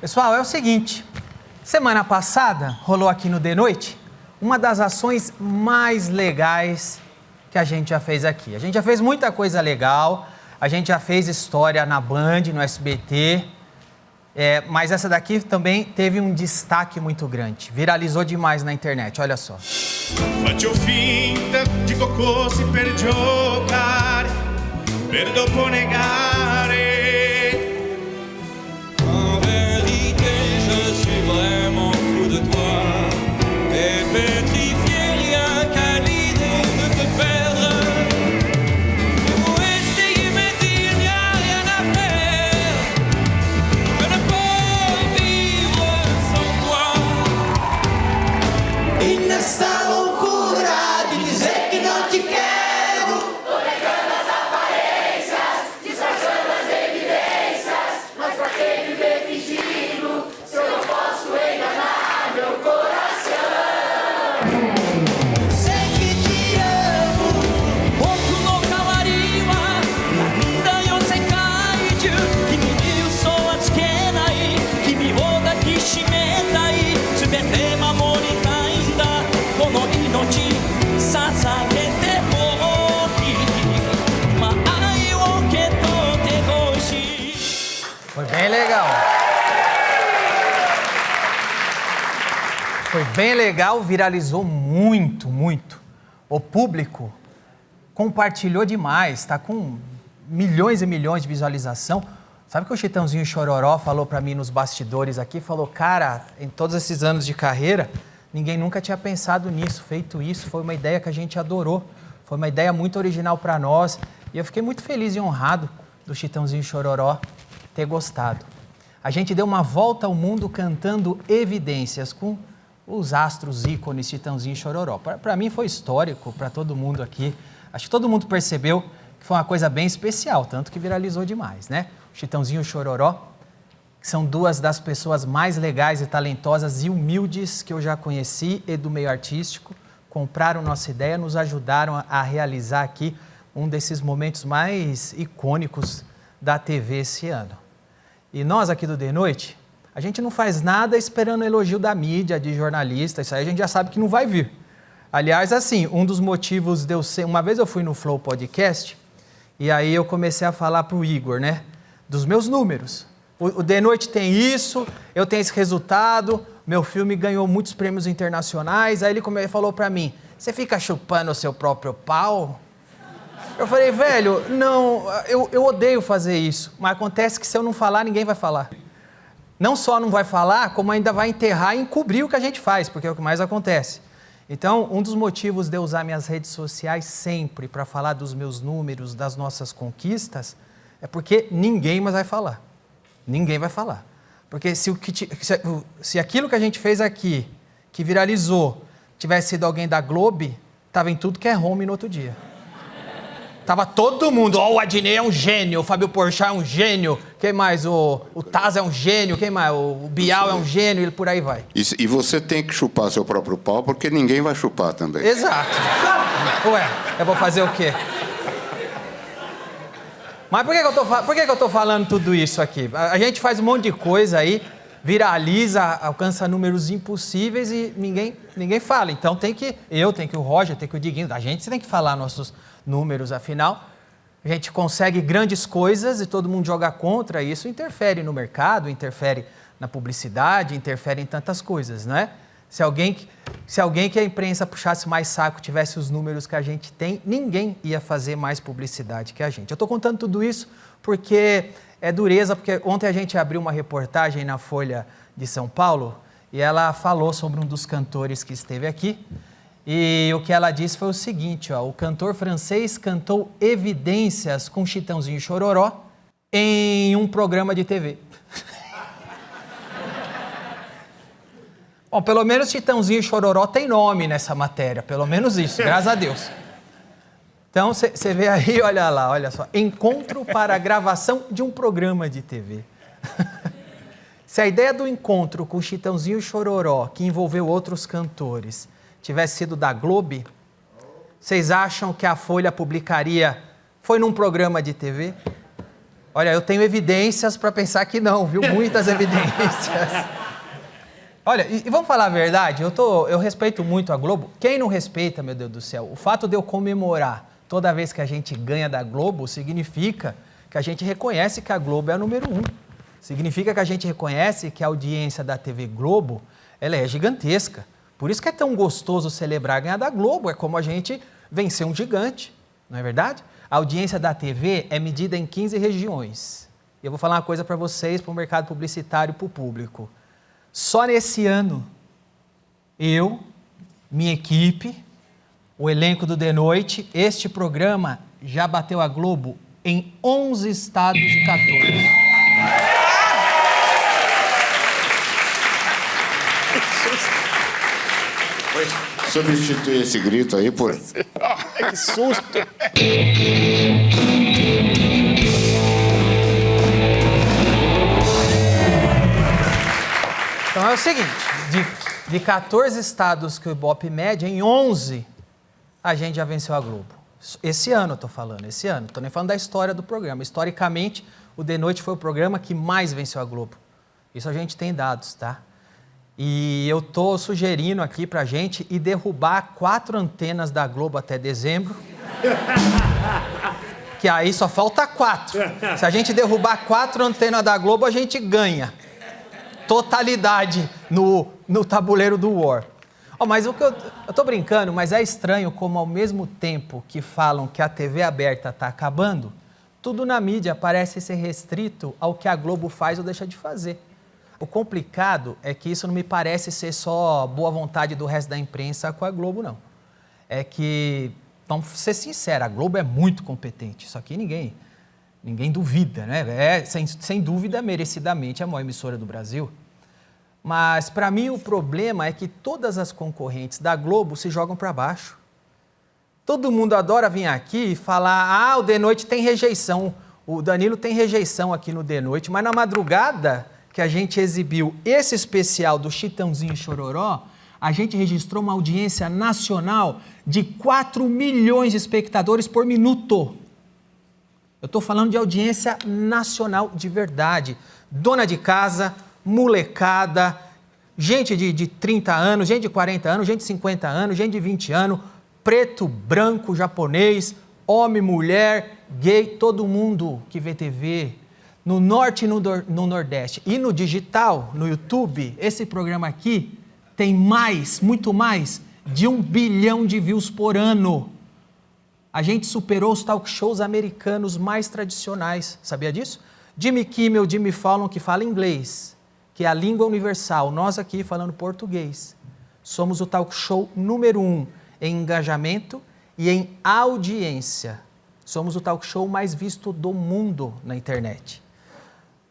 Pessoal, é o seguinte, semana passada rolou aqui no De Noite uma das ações mais legais que a gente já fez aqui. A gente já fez muita coisa legal, a gente já fez história na Band, no SBT, mas essa daqui também teve um destaque muito grande, viralizou demais na internet, olha só. Faccio finta di coccosi per giocare, per dopo negare. En vérité, je suis vraiment fou de toi. Et pétrifié rien qu'à l'idée de te perdre. Pour essayer, mais il n'y a rien à faire. Je ne peux vivre sans toi. E nessa loucura de dizer que não te quero, tô negando as aparências, disfarçando as evidências. Mas pra que viver fingindo, se eu não posso enganar meu coração? Sei que te amo. 僕の代わりは涙よ世界中君に嘘はつけない君を抱きしめたい全て守りたいんだこの命捧げてほしいまあ愛を受け取ってほしい Foi bem legal. Foi bem legal, viralizou muito, muito. O público compartilhou demais, tá com milhões e milhões de visualização. Sabe que o Chitãozinho Chororó falou pra mim nos bastidores aqui, falou, cara, em todos esses anos de carreira, ninguém nunca tinha pensado nisso, feito isso, foi uma ideia que a gente adorou, foi uma ideia muito original pra nós, e eu fiquei muito feliz e honrado do Chitãozinho Chororó ter gostado. A gente deu uma volta ao mundo cantando Evidências com os astros ícones Chitãozinho e Chororó. Para mim foi histórico, para todo mundo aqui. Acho que todo mundo percebeu que foi uma coisa bem especial, tanto que viralizou demais, né? O Chitãozinho e o Chororó, que são duas das pessoas mais legais e talentosas e humildes que eu já conheci e do meio artístico, compraram nossa ideia, nos ajudaram a realizar aqui um desses momentos mais icônicos da TV esse ano. E nós aqui do De Noite, a gente não faz nada esperando elogio da mídia, de jornalista, isso aí a gente já sabe que não vai vir. Aliás, assim, um dos motivos de eu ser... Uma vez eu fui no Flow Podcast e aí eu comecei a falar pro Igor, né, dos meus números. O De Noite tem isso, eu tenho esse resultado, meu filme ganhou muitos prêmios internacionais, aí ele falou pra mim, você fica chupando o seu próprio pau? Eu falei, velho, não, eu odeio fazer isso, mas acontece que se eu não falar, ninguém vai falar. Não só não vai falar, como ainda vai enterrar e encobrir o que a gente faz, porque é o que mais acontece. Então, um dos motivos de eu usar minhas redes sociais sempre para falar dos meus números, das nossas conquistas, é porque ninguém mais vai falar. Ninguém vai falar. Porque se aquilo que a gente fez aqui, que viralizou, tivesse sido alguém da Globo, estava em tudo que é home no outro dia. Tava todo mundo, ó, o Adnet é um gênio, o Fábio Porchat é um gênio, quem mais? O Taz é um gênio, quem mais? O Bial é um gênio, e por aí vai. E você tem que chupar seu próprio pau, porque ninguém vai chupar também. Exato. Ué, eu vou fazer o quê? Mas por que que eu tô falando tudo isso aqui? A gente faz um monte de coisa aí, viraliza, alcança números impossíveis e ninguém fala. Então tem que o Roger, tem que o Diguinho, a gente tem que falar nossos números, afinal, a gente consegue grandes coisas e todo mundo joga contra, e isso interfere no mercado, interfere na publicidade, interfere em tantas coisas, não é? Se alguém que a imprensa puxasse mais saco, tivesse os números que a gente tem, ninguém ia fazer mais publicidade que a gente. Eu estou contando tudo isso porque é dureza, porque ontem a gente abriu uma reportagem na Folha de São Paulo e ela falou sobre um dos cantores que esteve aqui. E o que ela disse foi o seguinte, ó, o cantor francês cantou Evidências com Chitãozinho e Chororó em um programa de TV. Bom, pelo menos Chitãozinho e Chororó tem nome nessa matéria, pelo menos isso, graças a Deus. Então, você vê aí, olha lá, olha só, encontro para a gravação de um programa de TV. Se a ideia do encontro com Chitãozinho e Chororó, que envolveu outros cantores, tivesse sido da Globo, vocês acham que a Folha publicaria, foi num programa de TV? Olha, eu tenho evidências para pensar que não, viu? Muitas evidências. Olha, e vamos falar a verdade, eu respeito muito a Globo. Quem não respeita, meu Deus do céu? O fato de eu comemorar toda vez que a gente ganha da Globo significa que a gente reconhece que a Globo é a número 1. Significa que a gente reconhece que a audiência da TV Globo, ela é gigantesca. Por isso que é tão gostoso celebrar ganhar da Globo, é como a gente vencer um gigante, não é verdade? A audiência da TV é medida em 15 regiões. E eu vou falar uma coisa para vocês, para o mercado publicitário, para o público. Só nesse ano, eu, minha equipe, o elenco do De Noite, este programa já bateu a Globo em 11 estados e 14. Substitui esse grito aí por... Que susto! Então é o seguinte, de 14 estados que o Ibope mede, em 11 a gente já venceu a Globo. Esse ano eu tô falando, esse ano. Tô nem falando da história do programa. Historicamente, o De Noite foi o programa que mais venceu a Globo. Isso a gente tem dados, tá? E eu tô sugerindo aqui pra gente ir derrubar 4 antenas da Globo até dezembro. Que aí só falta 4. Se a gente derrubar 4 antenas da Globo, a gente ganha. Totalidade no tabuleiro do War. Oh, mas o que eu tô brincando, mas é estranho como ao mesmo tempo que falam que a TV aberta está acabando, tudo na mídia parece ser restrito ao que a Globo faz ou deixa de fazer. O complicado é que isso não me parece ser só boa vontade do resto da imprensa com a Globo, não. É que, vamos ser sinceros, a Globo é muito competente. Isso aqui ninguém duvida, né? É, sem dúvida, merecidamente a maior emissora do Brasil. Mas, para mim, o problema é que todas as concorrentes da Globo se jogam para baixo. Todo mundo adora vir aqui e falar, o De Noite tem rejeição, o Danilo tem rejeição aqui no De Noite, mas na madrugada que a gente exibiu esse especial do Chitãozinho e Chororó, a gente registrou uma audiência nacional de 4 milhões de espectadores por minuto. Eu estou falando de audiência nacional de verdade. Dona de casa, molecada, gente de 30 anos, gente de 40 anos, gente de 50 anos, gente de 20 anos, preto, branco, japonês, homem, mulher, gay, todo mundo que vê TV, no norte e no nordeste. E no digital, no YouTube, esse programa aqui tem muito mais de 1 bilhão de views por ano. A gente superou os talk shows americanos mais tradicionais. Sabia disso? Jimmy Kimmel, Jimmy Fallon, que fala inglês, que é a língua universal. Nós aqui falando português. Somos o talk show número 1 em engajamento e em audiência. Somos o talk show mais visto do mundo na internet.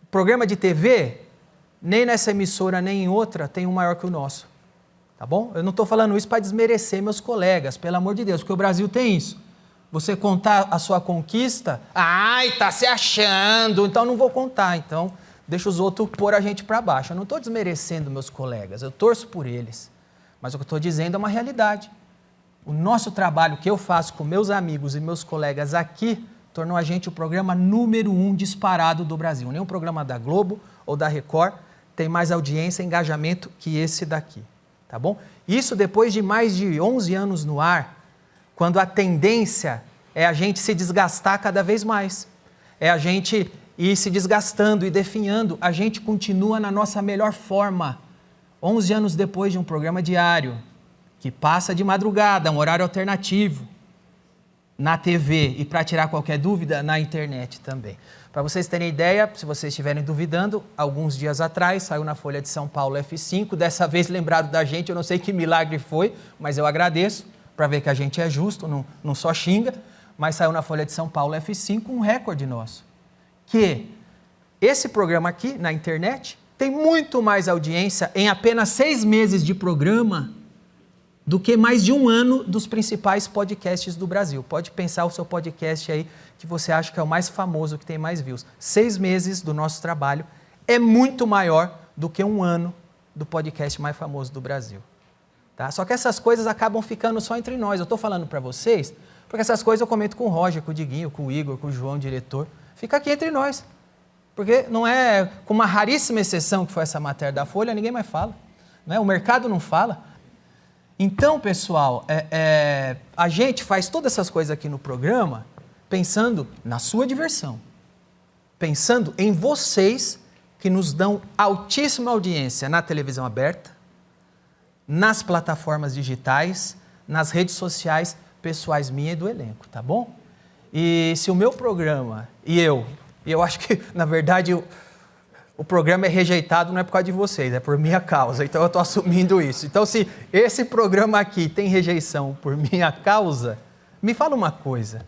Programa de TV, nem nessa emissora nem em outra, tem um maior que o nosso. Tá bom? Eu não estou falando isso para desmerecer meus colegas, pelo amor de Deus, porque o Brasil tem isso. Você contar a sua conquista, tá se achando, então não vou contar, então deixa os outros pôr a gente para baixo. Eu não estou desmerecendo meus colegas, eu torço por eles, mas o que eu estou dizendo é uma realidade. O nosso trabalho que eu faço com meus amigos e meus colegas aqui tornou a gente o programa número 1 disparado do Brasil. Nenhum programa da Globo ou da Record tem mais audiência e engajamento que esse daqui, tá bom? Isso depois de mais de 11 anos no ar, quando a tendência é a gente se desgastar cada vez mais. É a gente ir se desgastando e definhando. A gente continua na nossa melhor forma. 11 anos depois de um programa diário, que passa de madrugada, um horário alternativo, na TV e, para tirar qualquer dúvida, na internet também. Para vocês terem ideia, se vocês estiverem duvidando, alguns dias atrás saiu na Folha de São Paulo F5, dessa vez lembrado da gente, eu não sei que milagre foi, mas eu agradeço, para ver que a gente é justo, não só xinga, mas saiu na Folha de São Paulo F5 um recorde nosso, que esse programa aqui, na internet, tem muito mais audiência em apenas 6 meses de programa do que mais de 1 ano dos principais podcasts do Brasil. Pode pensar o seu podcast aí, que você acha que é o mais famoso, que tem mais views. 6 meses do nosso trabalho é muito maior do que 1 ano do podcast mais famoso do Brasil. Tá? Só que essas coisas acabam ficando só entre nós. Eu estou falando para vocês, porque essas coisas eu comento com o Roger, com o Diguinho, com o Igor, com o João, o diretor. Fica aqui entre nós. Porque não é, com uma raríssima exceção que foi essa matéria da Folha, ninguém mais fala. Não é? O mercado não fala. Então, pessoal, a gente faz todas essas coisas aqui no programa pensando na sua diversão. Pensando em vocês que nos dão altíssima audiência na televisão aberta, nas plataformas digitais, nas redes sociais pessoais minhas e do elenco, tá bom? E se o meu programa e eu acho que, na verdade, o programa é rejeitado não é por causa de vocês, é por minha causa, então eu estou assumindo isso. Então, se esse programa aqui tem rejeição por minha causa, me fala uma coisa,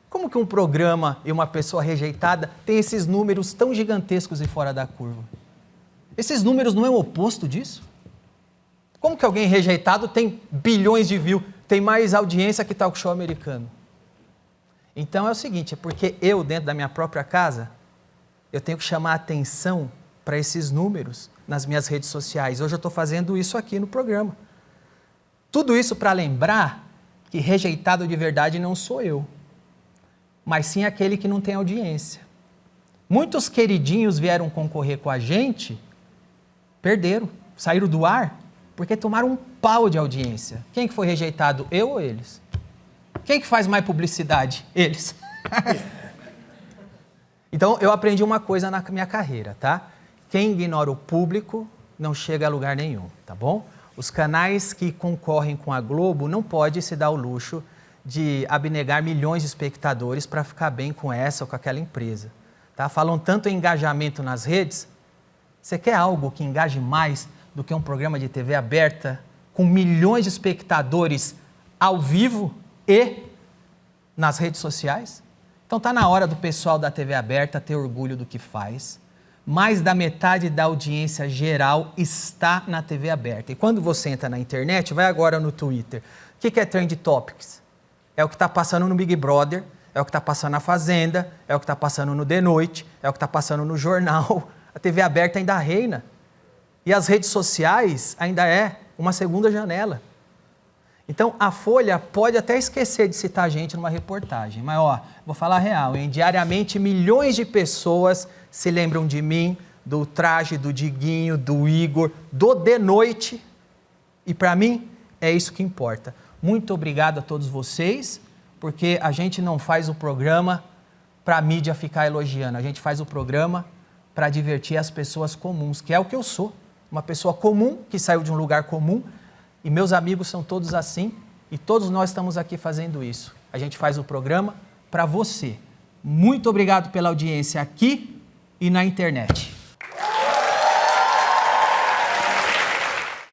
como que um programa e uma pessoa rejeitada tem esses números tão gigantescos e fora da curva? Esses números não é o oposto disso? Como que alguém rejeitado tem bilhões de views, tem mais audiência que talk show americano? Então é o seguinte, é porque eu, dentro da minha própria casa, eu tenho que chamar a atenção para esses números nas minhas redes sociais. Hoje eu estou fazendo isso aqui no programa. Tudo isso para lembrar que rejeitado de verdade não sou eu, mas sim aquele que não tem audiência. Muitos queridinhos vieram concorrer com a gente, perderam, saíram do ar, porque tomaram um pau de audiência. Quem que foi rejeitado, eu ou eles? Quem que faz mais publicidade? Eles. Então, eu aprendi uma coisa na minha carreira, tá? Quem ignora o público não chega a lugar nenhum, tá bom? Os canais que concorrem com a Globo não podem se dar o luxo de abnegar milhões de espectadores para ficar bem com essa ou com aquela empresa, tá? Falam tanto em engajamento nas redes, você quer algo que engaje mais do que um programa de TV aberta com milhões de espectadores ao vivo e nas redes sociais? Então está na hora do pessoal da TV aberta ter orgulho do que faz. Mais da metade da audiência geral está na TV aberta. E quando você entra na internet, vai agora no Twitter. O que é Trend Topics? É o que está passando no Big Brother, é o que está passando na Fazenda, é o que está passando no The Noite, é o que está passando no jornal. A TV aberta ainda reina. E as redes sociais ainda é uma segunda janela. Então, a Folha pode até esquecer de citar a gente numa reportagem, mas, vou falar a real, hein? Diariamente, milhões de pessoas se lembram de mim, do Traje, do Diguinho, do Igor, do The Noite, e para mim, é isso que importa. Muito obrigado a todos vocês, porque a gente não faz o programa para a mídia ficar elogiando, a gente faz o programa para divertir as pessoas comuns, que é o que eu sou, uma pessoa comum, que saiu de um lugar comum. E meus amigos são todos assim, e todos nós estamos aqui fazendo isso. A gente faz o programa para você. Muito obrigado pela audiência aqui e na internet.